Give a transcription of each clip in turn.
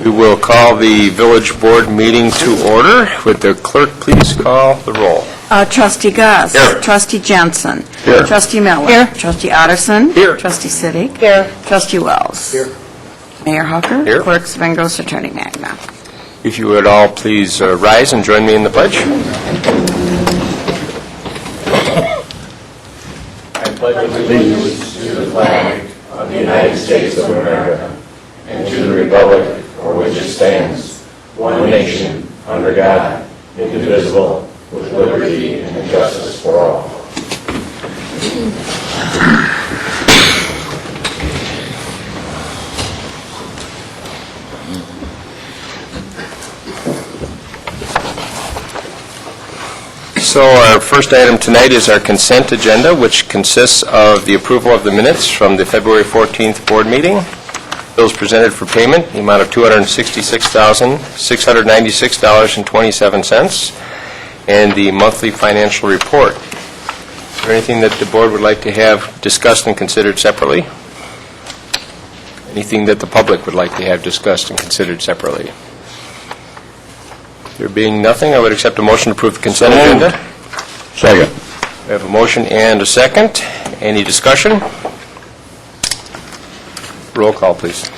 We will call the village board meeting to order. Would the clerk please call the roll? Trustee Gus. Here. Trustee Jensen. Here. Trustee Miller. Here. Trustee Otterson. Here. Trustee Siddiq. Here. Trustee Wells. Here. Mayor Hucker. Here. Clerk Svengos, Attorney Magna. If you would all please rise and join me in the pledge. I pledge allegiance to the flag of the United States of America and to the republic for which it stands, one nation, under God, indivisible, with liberty and justice for all. So our first item tonight is our consent agenda, which consists of the approval of the minutes from the February 14th board meeting, bills presented for payment, the amount of $266,696.27, and the monthly financial report. Is there anything that the board would like to have discussed and considered separately? Anything that the public would like to have discussed and considered separately? There being nothing, I would accept a motion to approve the consent agenda. Second. We have a motion and a second. Any discussion? Roll call, please.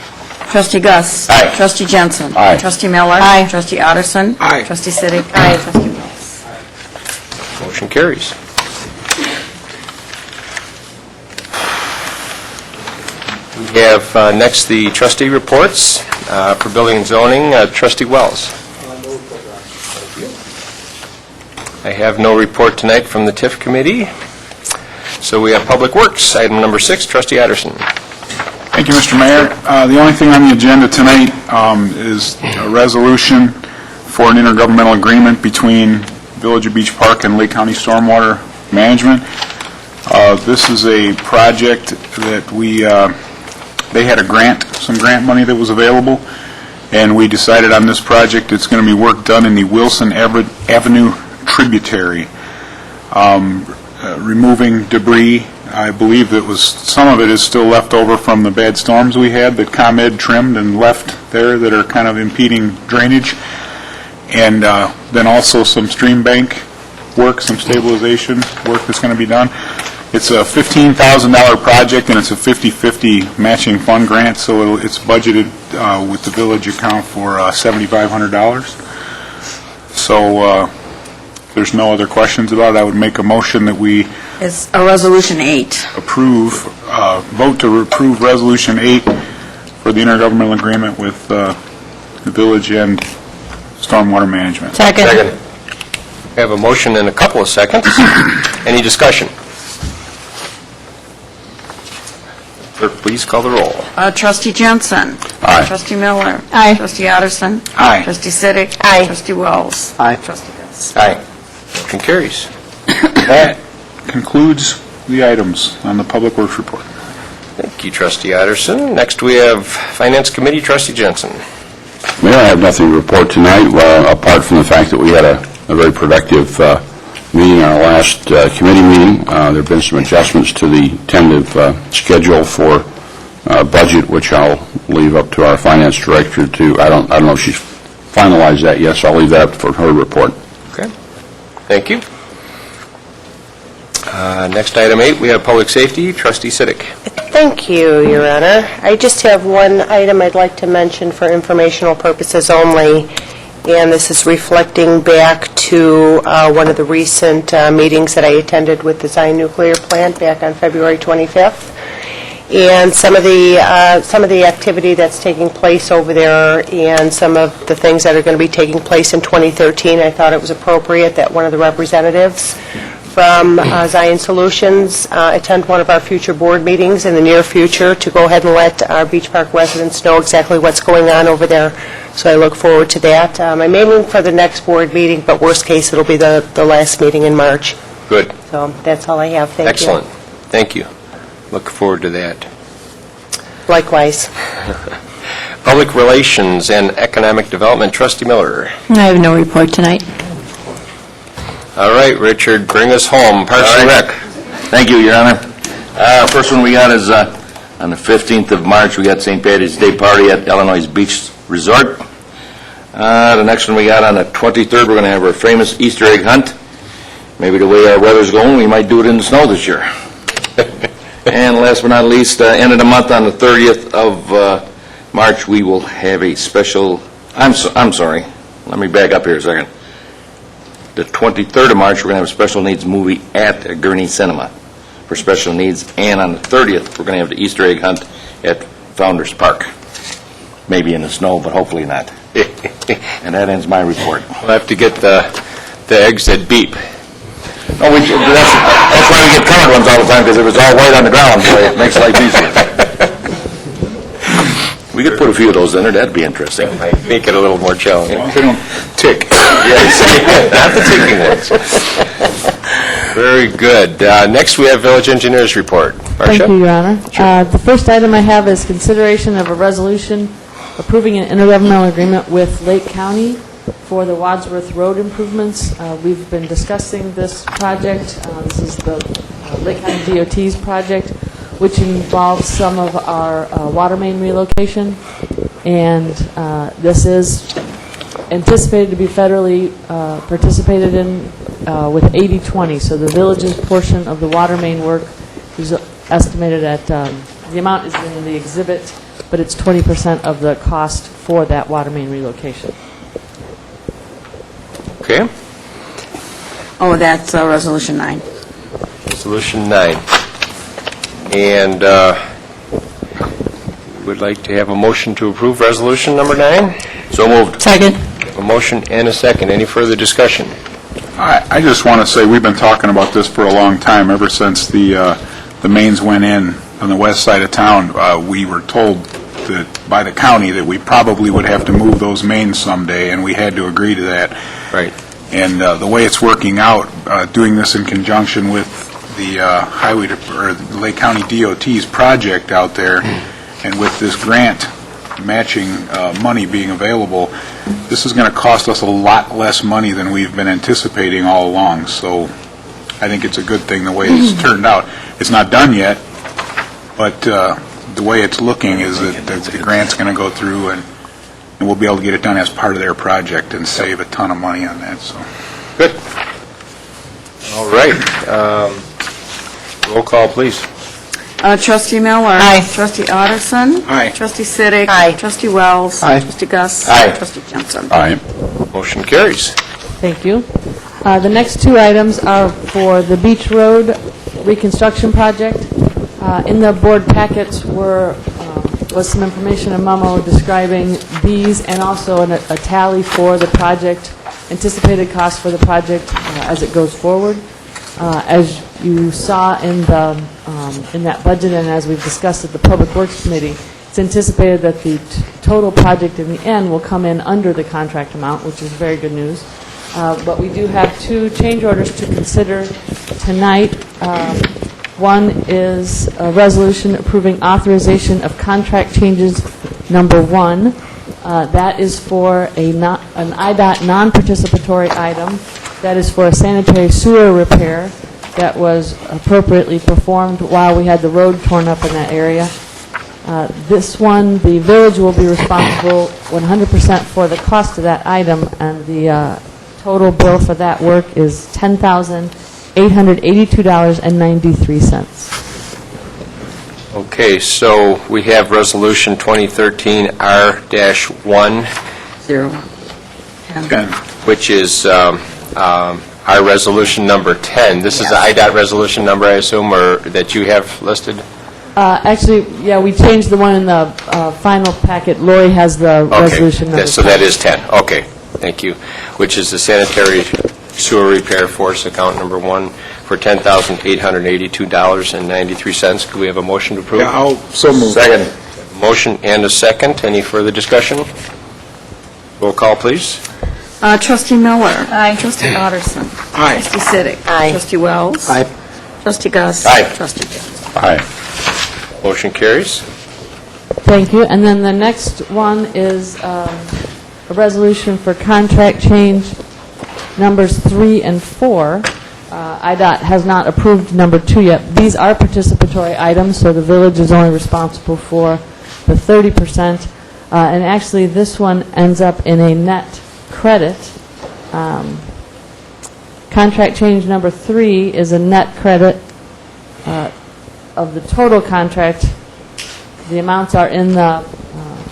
Trustee Gus. Aye. Trustee Jensen. Aye. Trustee Miller. Aye. Trustee Otterson. Aye. Trustee Siddiq. Aye. Trustee Wells. Motion carries. We have next the trustee reports for building and zoning. Trustee Wells. I have no report tonight from the TIF committee. So we have Public Works, item number 6, Trustee Otterson. Thank you, Mr. Mayor. The only thing on the agenda tonight is a resolution for an intergovernmental agreement between Village of Beach Park and Lake County Stormwater Management. This is a project that they had some grant money that was available, and we decided on this project it's going to be work done in the Wilson Avenue tributary, removing debris. I believe that some of it is still left over from the bad storms we had that ComEd trimmed and left there that are kind of impeding drainage, and then also some stream bank work, some stabilization work that's going to be done. It's a $15,000 project, and it's a 50-50 matching fund grant, so it's budgeted with the village account for $7,500. So there's no other questions about it. I would make a motion that we It's a Resolution 8. vote to approve Resolution 8 for the intergovernmental agreement with the village and stormwater management. Second. We have a motion in a couple of seconds. Any discussion? Clerk, please call the roll. Trustee Jensen. Aye. Trustee Miller. Aye. Trustee Otterson. Aye. Trustee Siddiq. Aye. Trustee Wells. Aye. Trustee Gus. Aye. Motion carries. That concludes the items on the Public Works report. Thank you, Trustee Otterson. Next, we have Finance Committee, Trustee Jensen. Mayor, I have nothing to report tonight, apart from the fact that we had a very productive meeting, our last committee meeting. There have been some adjustments to the tentative schedule for budget, which I'll leave up to our finance director to. I don't know if she's finalized that yet, so I'll leave that for her report. Okay. Thank you. Next, item 8, we have Public Safety, Trustee Siddiq. Thank you, Your Honor. I just have one item I'd like to mention for informational purposes only, and this is reflecting back to one of the recent meetings that I attended with the Zion Nuclear Plant back on February 25th. And some of the activity that's taking place over there and some of the things that are going to be taking place in 2013, I thought it was appropriate that one of the representatives from Zion Solutions attend one of our future board meetings in the near future to go ahead and let our Beach Park residents know exactly what's going on over there. So I look forward to that. I'm aiming for the next board meeting, but worst case, it'll be the last meeting in March. Good. So that's all I have. Thank you. Excellent. Thank you. Look forward to that. Likewise. Public Relations and Economic Development, Trustee Miller. I have no report tonight. All right, Richard, bring us home. Parks and Rec. Thank you, Your Honor. First one we got is on the 15th of March, we got St. Patty's Day Party at Illinois Beach Resort. The next one we got on the 23rd, we're going to have our famous Easter egg hunt. Maybe the way our weather's going, we might do it in the snow this year. And last but not least, end of the month on the 30th of March, we will have a special, I'm sorry, let me back up here a second. The 23rd of March, we're going to have a special needs movie at Gurney Cinema for special needs, and on the 30th, we're going to have the Easter egg hunt at Founders Park. Maybe in the snow, but hopefully not. And that ends my report. We'll have to get the eggs that beep. Oh, that's why we get colored ones all the time, because if it's all white on the ground, boy, it makes life easier. We could put a few of those in there, that'd be interesting. Might make it a little more challenging. They don't tick. Yes, not the ticking ones. Very good. Next, we have Village Engineers Report. Thank Marcia? you, Your Honor. The first item I have is consideration of a resolution approving an intergovernmental agreement with Lake County for the Wadsworth Road improvements. We've been discussing this project. This is the Lake County DOT's project, which involves some of our water main relocation. And this is anticipated to be federally participated in with 80/20. So the village's portion of the water main work is estimated at, the amount is in the exhibit, but it's 20% of the cost for that water main relocation. Okay. Oh, that's Resolution 9. Resolution 9. And would like to have a motion to approve Resolution number 9. So moved. Second. A motion and a second. Any further discussion? I just want to say, we've been talking about this for a long time, ever since the mains went in on the west side of town. We were told that by the county that we probably would have to move those mains someday, and we had to agree to that. Right. And the way it's working out, doing this in conjunction with the highway, or the Lake County DOT's project out there, and with this grant matching money being available, this is going to cost us a lot less money than we've been anticipating all along. So I think it's a good thing the way it's turned out. It's not done yet, but the way it's looking is that the grant's going to go through, and we'll be able to get it done as part of their project and save a ton of money on that. So Good. All right. Roll call, please. Trustee Miller. Aye. Trustee Otteson. Aye. Trustee Siddick. Aye. Trustee Wells. Aye. Trustee Gus. Aye. Trustee Jensen. Aye. Motion carries. Thank you. The next two items are for the Beach Road reconstruction project. In the board packets was some information, a memo describing these, and also a tally for the project, anticipated cost for the project as it goes forward. As you saw in that budget, and as we've discussed at the Public Works Committee, it's anticipated that the total project in the end will come in under the contract amount, which is very good news. But we do have two change orders to consider tonight. One is a resolution approving authorization of contract changes number 1. That is for an IDOT non-participatory item. That is for a sanitary sewer repair that was appropriately performed while we had the road torn up in that area. This one, the village will be responsible 100% for the cost of that item, and the total bill for that work is $10,882.93. Okay, so we have Resolution 2013 R-1, 10. which is our resolution number 10. This is the IDOT resolution number, I assume, or that you have listed? Actually, yeah, we changed the one in the final packet. Lori has the resolution number. So that is 10. Okay, thank you. Which is the sanitary sewer repair force account number 1 for $10,882.93. Could we have a motion to approve? yeah, I'll so move. Second. Motion and a second. Any further discussion? Roll call, please. Trustee Miller. Aye. Trustee Otteson. Aye. Trustee Siddick. Aye. Trustee Wells. Aye. Trustee Gus. Aye. Trustee Jensen. Aye. Motion carries. Thank you. And then the next one is a resolution for contract change numbers 3 and 4. IDOT has not approved number 2 yet. These are participatory items, so the village is only responsible for the 30%. And actually, this one ends up in a net credit. Contract change number 3 is a net credit of the total contract. The amounts are in the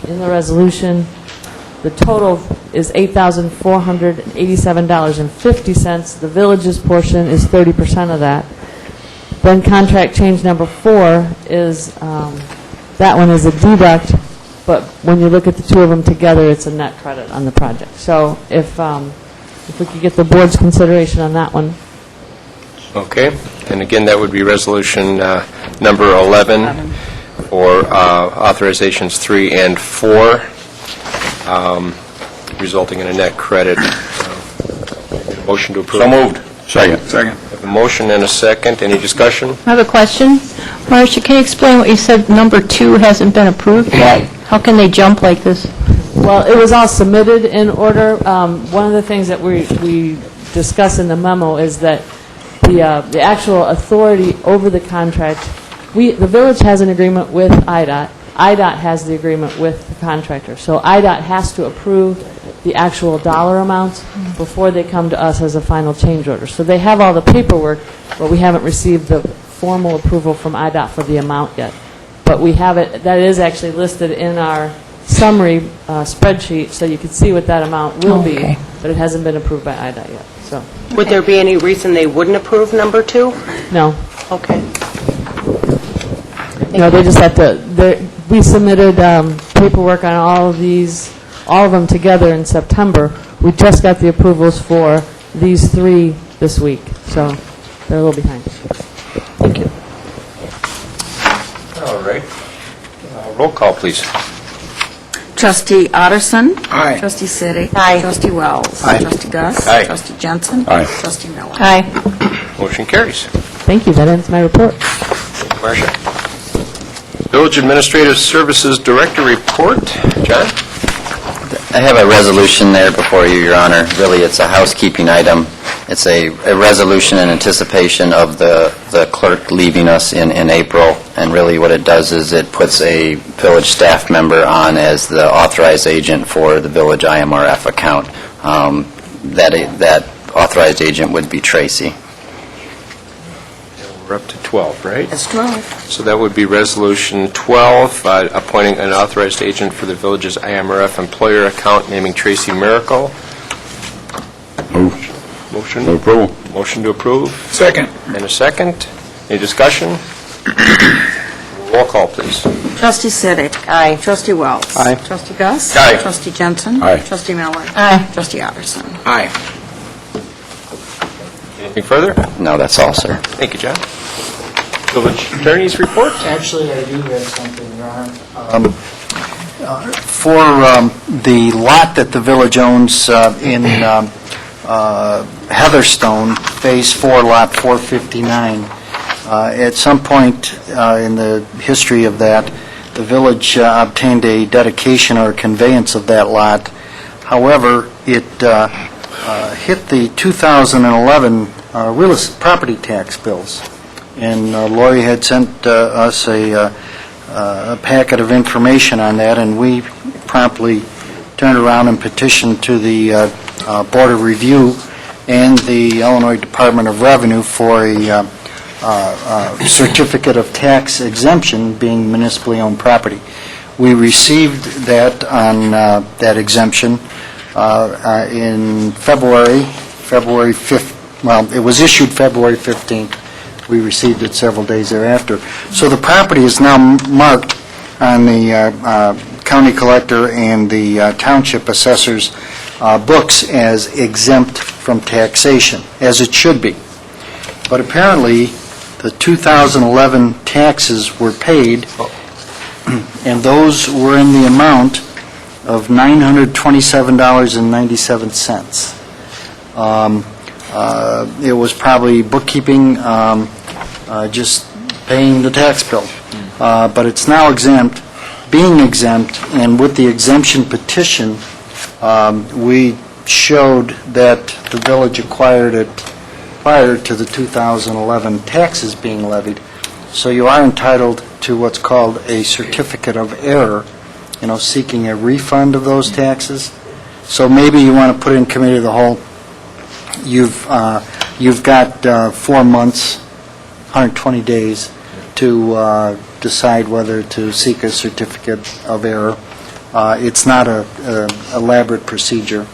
resolution. The total is $8,487.50. The village's portion is 30% of that. Then contract change number 4 is, that one is a deduct, but when you look at the two of them together, it's a net credit on the project. So if we could get the board's consideration on that one. Okay, and again, that would be resolution number 11 for authorizations 3 and 4, resulting in a net credit. Motion to approve. So moved. Second. Second. A motion and a second. Any discussion? I have a question. Marcia, can you explain what you said number 2 hasn't been approved? How can they jump like this? Well, it was all submitted in order. One of the things that we discuss in the memo is that the actual authority over the contract, the village has an agreement with IDOT. IDOT has the agreement with the contractor. So IDOT has to approve the actual dollar amounts before they come to us as a final change order. So they have all the paperwork, but we haven't received the formal approval from IDOT for the amount yet. But we have it, that is actually listed in our summary spreadsheet, so you can see what that amount will be, but it hasn't been approved by IDOT yet, so, Would there be any reason they wouldn't approve number 2? no. Okay. No, they just have to, we submitted paperwork on all of these, all of them together in September. We just got the approvals for these 3 this week, so they're a little behind. Thank you. All right. Roll call, please. Trustee Otterston. Aye. Trustee Siddick. Aye. Trustee Wells. Aye. Trustee Gus. Aye. Trustee Jensen. Aye. Trustee Miller. Aye. Motion carries. Thank you, that ends my report. Marcia. Village Administrative Services Director report. John? I have a resolution there before you, Your Honor. Really, it's a housekeeping item. It's a resolution in anticipation of the clerk leaving us in April, and really what it does is it puts a village staff member on as the authorized agent for the village IMRF account. That authorized agent would be Tracy. We're up to 12, right? That's 12. So that would be Resolution 12, appointing an authorized agent for the village's IMRF employer account, naming Tracy Miracle. Move. Motion? No approval. Motion to approve. Second. And a second. Any discussion? Roll call, please. Trustee Siddick. Aye. Trustee Wells. Aye. Trustee Gus. Aye. Trustee Jensen. Aye. Trustee Miller. Aye. Trustee Otterston. Aye. Anything further? No, that's all, sir. Thank you, John. Village Attorney's report. Actually, I do have something, Your Honor. For the lot that the village owns in Heatherstone, Phase 4, Lot 459, at some point in the history of that, the village obtained a dedication or conveyance of that lot. However, it hit the 2011 real estate property tax bills. And Lori had sent us a packet of information on that, and we promptly turned around and petitioned to the Board of Review and the Illinois Department of Revenue for a certificate of tax exemption being municipally owned property. We received that on that exemption in February 5th. Well, it was issued February 15th. We received it several days thereafter. So the property is now marked on the county collector and the township assessor's books as exempt from taxation, as it should be. But apparently, the 2011 taxes were paid, and those were in the amount of $927.97. It was probably bookkeeping, just paying the tax bill. But it's now exempt, being exempt, and with the exemption petition, we showed that the village acquired it prior to the 2011 taxes being levied. So you are entitled to what's called a certificate of error seeking a refund of those taxes. So maybe you want to put it in committee of the whole. You've got 4 months, 120 days, to decide whether to seek a certificate of error. It's not a elaborate procedure,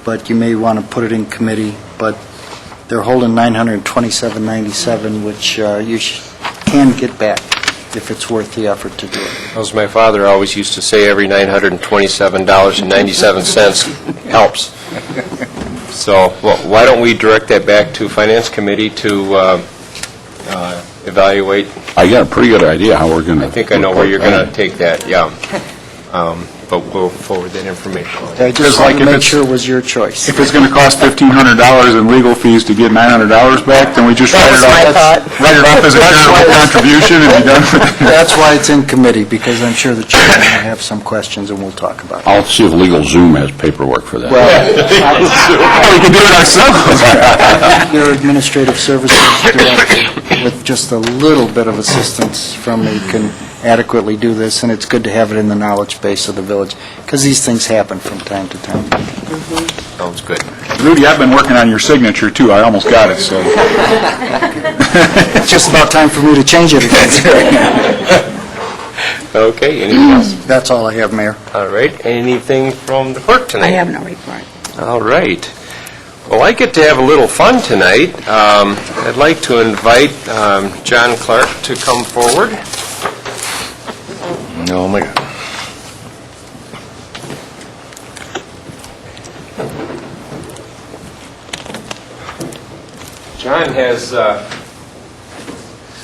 but you may want to put it in committee. But they're holding $927.97, which you can get back if it's worth the effort to do it. As my father always used to say, every $927.97 helps. So, well, why don't we direct that back to Finance Committee to evaluate? I got a pretty good idea how we're going to... I think I know where you're going to take that, yeah. But we'll forward that information. I just like want to if make it's- sure it was your choice. If it's going to cost $1,500 in legal fees to get $900 back, then we just write it off as a charitable contribution and be done with it. That's why it's in committee, because I'm sure the chairman will have some questions, and we'll talk about it. I'll see if Legal Zoom has paperwork for that. Well, We can do it ourselves. your administrative services director, with just a little bit of assistance from me, can adequately do this, and it's good to have it in the knowledge base of the village, because these things happen from time to time. Sounds good. Rudy, I've been working on your signature, too. I almost got it, so... It's just about time for me to change it again. Okay, anything else? That's all I have, Mayor. All right, anything from the clerk tonight? I have no report. All right. Well, I get to have a little fun tonight. I'd like to invite John Clark to come forward. Oh, my God. John has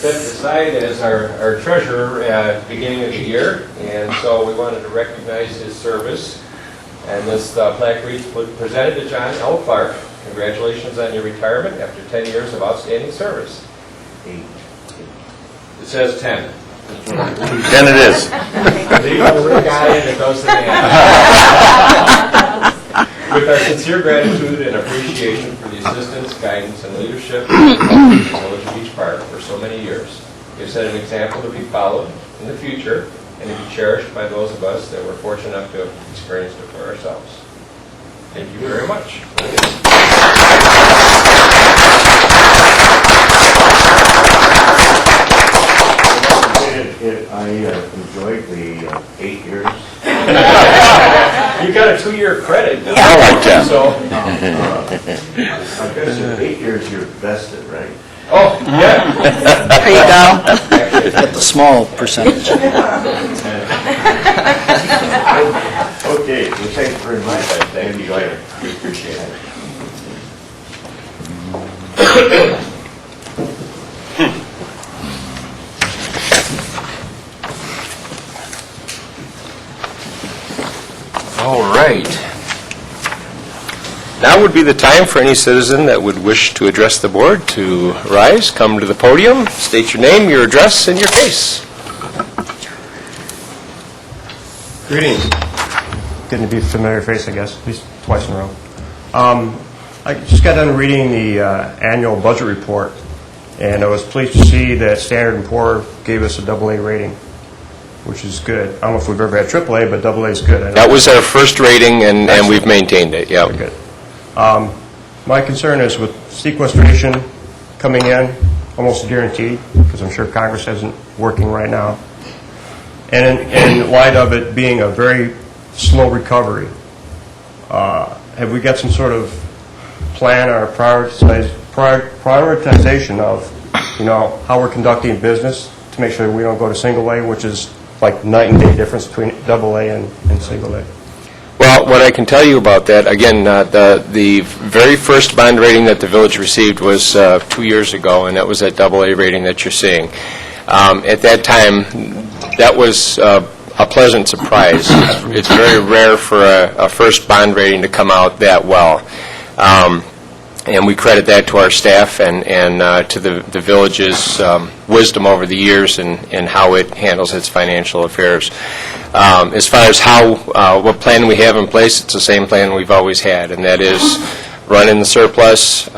set aside as our treasurer at the beginning of the year, and so we wanted to recognize his service. And this plaque reads, presented to John L. Clark. Congratulations on your retirement after 10 years of outstanding service. It says 10. Then it is. Leave the guy and it goes to the end. With our sincere gratitude and appreciation for the assistance, guidance, and leadership of the Village of Beach Park for so many years, you've set an example to be followed in the future and to be cherished by those of us that were fortunate enough to have experienced it for ourselves. Thank you very much. I enjoyed the 8 years. You got a 2-year credit now. I like that. So, I guess in 8 years you're vested, right? oh, yeah. There you go. At the small percentage. Okay, well, thanks very much. Thank you. I appreciate it. All right. Now would be the time for any citizen that would wish to address the board to rise, come to the podium, state your name, your address, and your case. Greetings. Getting to be a familiar face, I guess, at least twice in a row. I just got done reading the annual budget report, and I was pleased to see that Standard & Poor gave us a AA rating, which is good. I don't know if we've ever had AAA, but AA is good. I know That was our first rating, and we've maintained it, yeah. Very good. My concern is with sequestration coming in, almost guaranteed, because I'm sure Congress isn't working right now. And in light of it being a very slow recovery, have we got some sort of plan or prioritization of, how we're conducting business to make sure we don't go to single A, which is like night and day difference between AA and single A? Well, what I can tell you about that, again, the very first bond rating that the village received was 2 years ago, and that was that AA rating that you're seeing. At that time, that was a pleasant surprise. It's very rare for a first bond rating to come out that well. And we credit that to our staff and to the village's wisdom over the years and how it handles its financial affairs. As far as what plan we have in place, it's the same plan we've always had, and that is run in the surplus,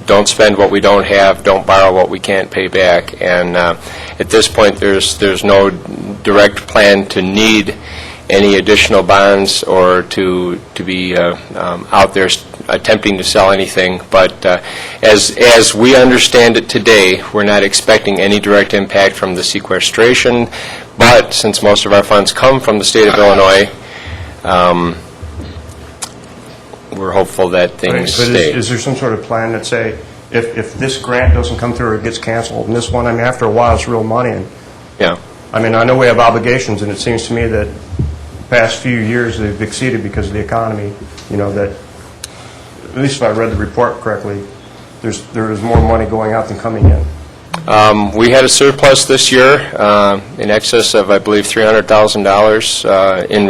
don't spend what we don't have, don't borrow what we can't pay back. And at this point, there's no direct plan to need any additional bonds or to be out there attempting to sell anything. But as we understand it today, we're not expecting any direct impact from the sequestration, but since most of our funds come from the state of Illinois, we're hopeful that But things stay. is there some sort of plan that say, if this grant doesn't come through or it gets canceled, and this one, I mean, after a while, it's real money, and, Yeah. I mean, I know we have obligations, and it seems to me that the past few years, they've exceeded because of the economy, you know, that, at least if I read the report correctly, there is more money going out than coming in. We had a surplus this year in excess of, I believe, $300,000. In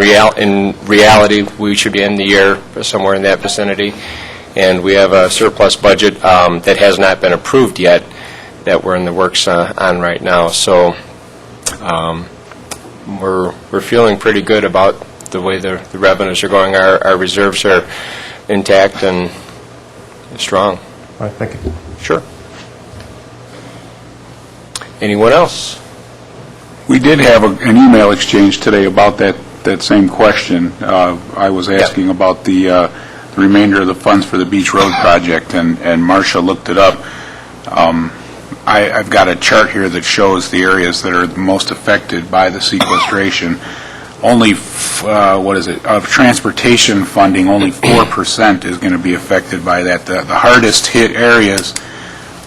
reality, we should end the year somewhere in that vicinity. And we have a surplus budget that has not been approved yet, that we're in the works on right now. So we're feeling pretty good about the way the revenues are going. Our reserves are intact and strong. All right, thank you. Sure. Anyone else? We did have an email exchange today about that same question. I was asking about the remainder of the funds for the Beach Road project, and Marcia looked it up. I've got a chart here that shows the areas that are most affected by the sequestration. Only, of transportation funding, only 4% is going to be affected by that. The hardest hit areas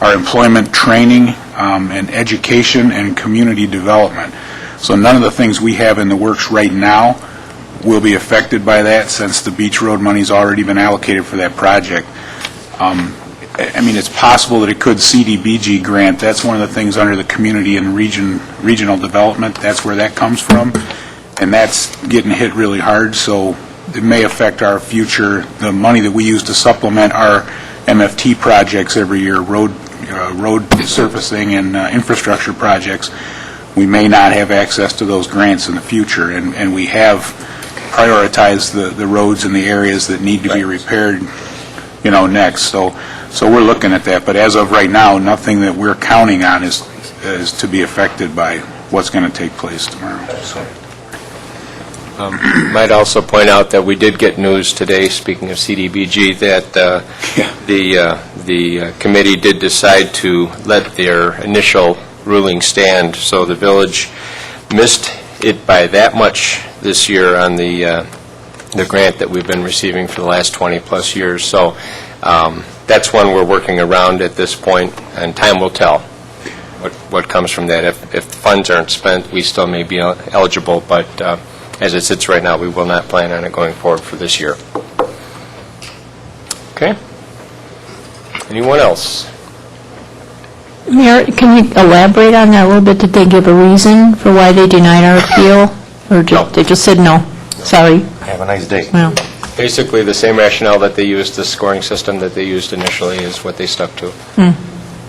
are employment training and education and community development. So none of the things we have in the works right now will be affected by that, since the Beach Road money's already been allocated for that project. I mean, it's possible that it could CDBG grant. That's one of the things under the community and regional development. That's where that comes from, and that's getting hit really hard. So it may affect our future. The money that we use to supplement our MFT projects every year, road surfacing and infrastructure projects, we may not have access to those grants in the future, and we have prioritized the roads in the areas that need to be repaired, next. So we're looking at that, but as of right now, nothing that we're counting on is to be affected by what's going to take place tomorrow. So. Might also point out that we did get news today, speaking of CDBG, that the committee did decide to let their initial ruling stand. So the village missed it by that much this year on the grant that we've been receiving for the last 20-plus years. So that's one we're working around at this point, and time will tell what comes from that. If the funds aren't spent, we still may be eligible, but as it sits right now, we will not plan on it going forward for this year. Okay. Anyone else? Mayor, can you elaborate on that a little bit? Did they give a reason for why they denied our appeal? Or they just said no? Sorry. Have a nice day. Well, Basically, the same rationale that they used, the scoring system that they used initially, is what they stuck to.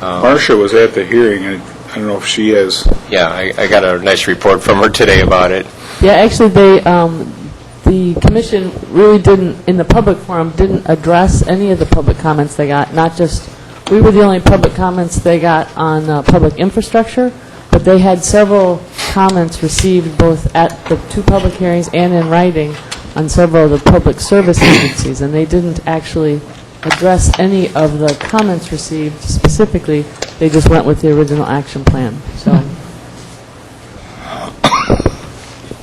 Marcia was at the hearing, and I don't know if she has. Yeah, I got a nice report from her today about it. Yeah, actually, the commission really didn't, in the public forum, didn't address any of the public comments they got, not just, we were the only public comments they got on public infrastructure, but they had several comments received both at the two public hearings and in writing on several of the public service agencies, and they didn't actually address any of the comments received specifically. They just went with the original action plan, so.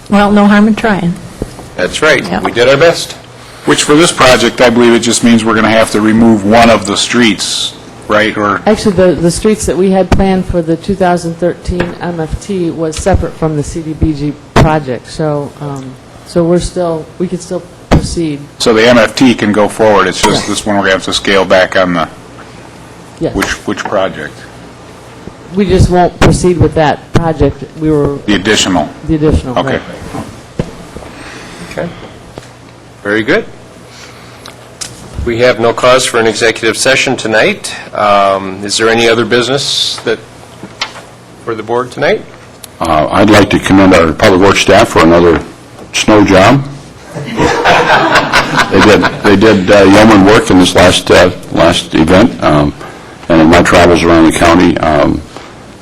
well, no harm in trying. That's right. Yeah. We did our best. Which for this project, I believe it just means we're going to have to remove one of the streets, right? Or Actually, the streets that we had planned for the 2013 MFT was separate from the CDBG project, so we could still proceed. so the MFT can go forward. It's just this one we're going to have to scale back on the Yes. which project? We just won't proceed with that project. We were, The additional. the additional, Okay. right. Okay. Very good. We have no cause for an executive session tonight. Is there any other business for the board tonight? I'd like to commend our public works staff for another snow job. They did yeoman work in this last event, and in my travels around the county,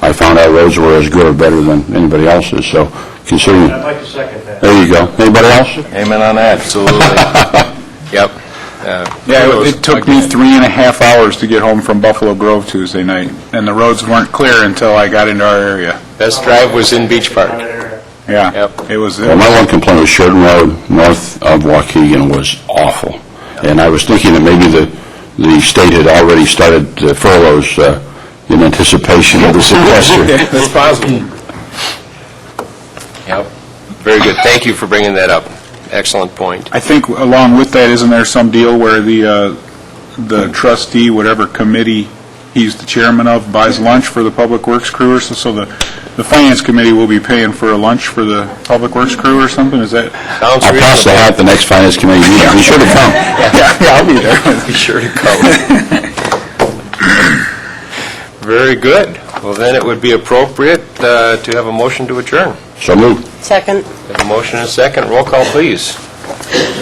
I found our roads were as good or better than anybody else's. So considering... I'd like to second that. There you go. Anybody else? Amen on that. Absolutely. Yep. Yeah, it took me 3.5 hours to get home from Buffalo Grove Tuesday night, and the roads weren't clear until I got into our area. Best drive was in Beach Park. Yeah, Yep. it was... Well, my one complaint was Sheridan Road, north of Waukegan, was awful. And I was thinking that maybe the state had already started furloughs in anticipation of the sequester. That's possible. Yep. Very good. Thank you for bringing that up. Excellent point. I think along with that, isn't there some deal where the trustee, whatever committee he's the chairman of, buys lunch for the Public Works crew, or so the Finance Committee will be paying for a lunch for the Public Works crew or something? Is that... Sounds I'll pass the hat at the next Finance Committee meeting. Be sure to come. Yeah, I'll be there. Be sure to come. Very good. Well, then it would be appropriate to have a motion to adjourn. So moved. Second. Have a motion and a second. Roll call, please.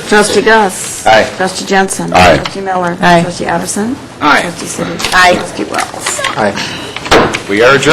Trustee Gus. Aye. Trustee Jensen. Aye. Trustee Miller. Aye. Trustee Addison. Aye. Trustee Siddiqui. Aye. Trustee Wells. Aye. We are adjourned.